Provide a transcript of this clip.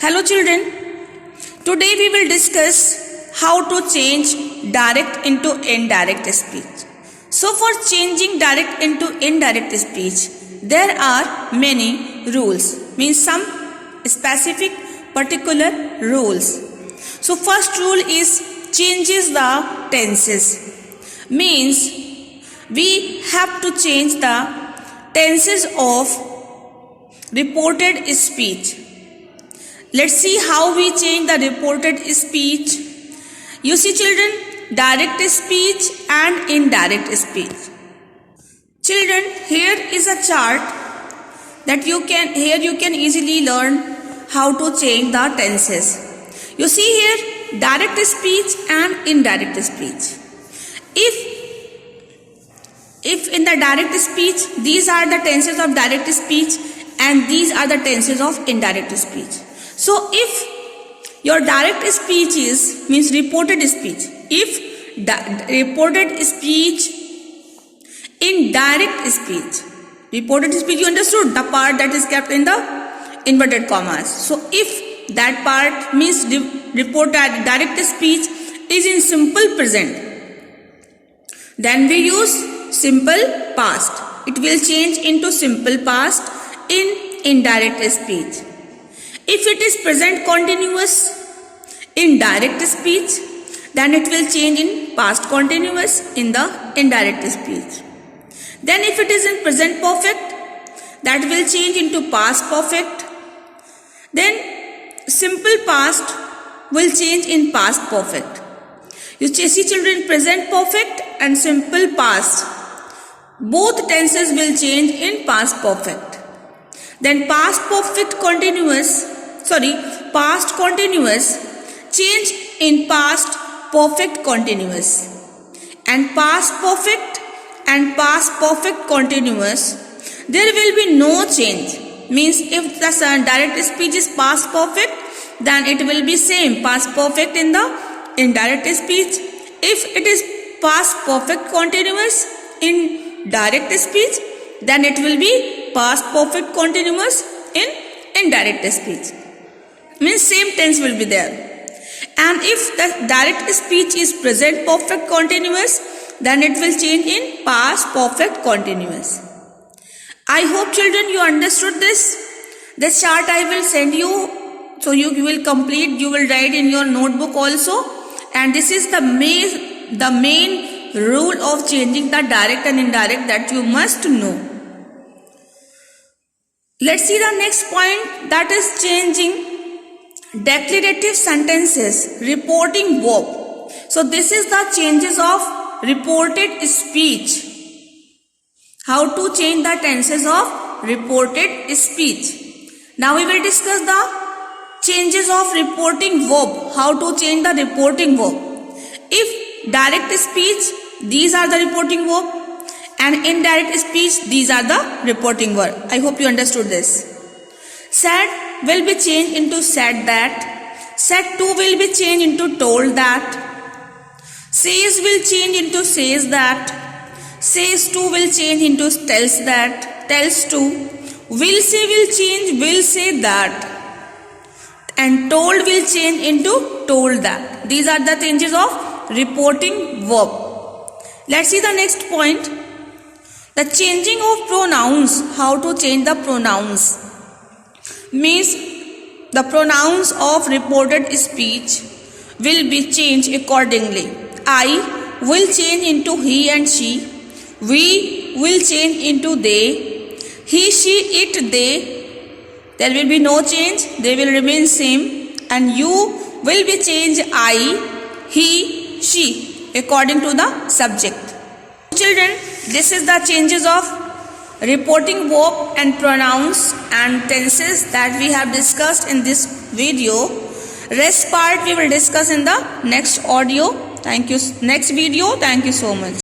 Hello children, today we will discuss how to change direct into indirect speech. So for changing direct into indirect speech, there are many rules, means some specific particular rules. So first rule is changes the tenses, means we have to change the tenses of reported speech. Let's see how we change the reported speech. You see children, direct speech and indirect speech. Children, here is a chart that you can easily learn how to change the tenses. You see here, direct speech and indirect speech. If in the direct speech, these are the tenses of direct speech and these are the tenses of indirect speech. So if your direct speech means reported speech, if reported speech, indirect speech, reported speech, you understood the part that is kept in the inverted commas. So if that part means reported direct speech is in simple present, then we use simple past. It will change into simple past in indirect speech. If it is present continuous in direct speech, then it will change in past continuous in the indirect speech. Then if it is in present perfect, that will change into past perfect. Then simple past will change in past perfect. You see children, present perfect and simple past, both tenses will change in past perfect. Then past continuous change in past perfect continuous, and past perfect continuous there will be no change, means if the direct speech is past perfect, then it will be same past perfect in the indirect speech. If it is past perfect continuous in direct speech, then it will be past perfect continuous in indirect speech, means same tense will be there. And if the direct speech is present perfect continuous, then it will change in past perfect continuous. I hope children you understood this. This chart I will send you, so you will complete, you will write in your notebook also. And this is the main rule of changing the direct and indirect that you must know. Let's see the next point, that is changing declarative sentences, reporting verb. So this is the changes of reported speech. How to change the tenses of reported speech. Now we will discuss the changes of reporting verb. How to change the reporting verb. If direct speech, these are the reporting verb, and indirect speech, these are the reporting verb. I hope you understood this. Said will be changed into said that. Said to will be changed into told that. Says will change into says that. Says to will change into tells that. Tells to. Will say will change will say that. And told will change into told that. These are the changes of reporting verb. Let's see the next point. The changing of pronouns. How to change the pronouns. Means the pronouns of reported speech will be changed accordingly. I will change into he and she. We will change into they. He, she, it, they. There will be no change. They will remain same. And you will be changed I, he, she according to the subject. Children, this is the changes of reporting verb and pronouns and tenses that we have discussed in this video. Rest part we will discuss in the next audio. Next video. Thank you so much.